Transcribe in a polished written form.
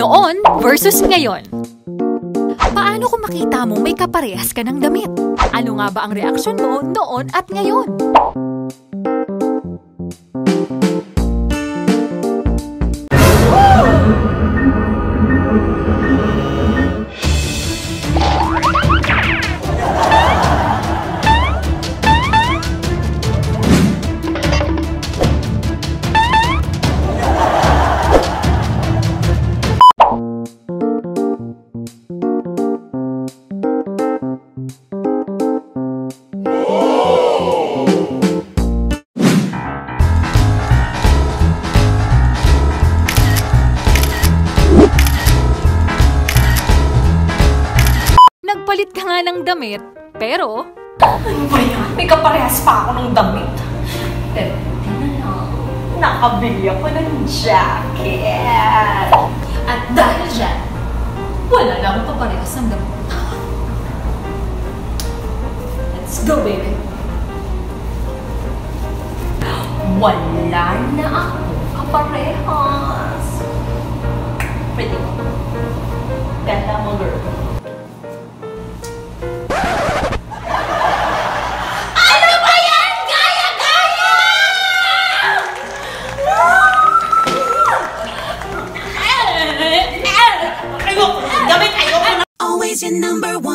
Noon versus ngayon. Paano kung makita mo may kaparehas ka ng damit? Ano nga ba ang reaksyon mo noon at ngayon? Nagpalit ka nga ng damit, pero... Ano ba yan? May kaparehas pa ako ng damit. Pero tingnan lang, nakabili ako ng jacket. At dahil dyan, wala na akong kaparehas ng damit. Let's go, baby. Wala na akong kaparehas. Pretty. Ganda mo, girl. Always your number one.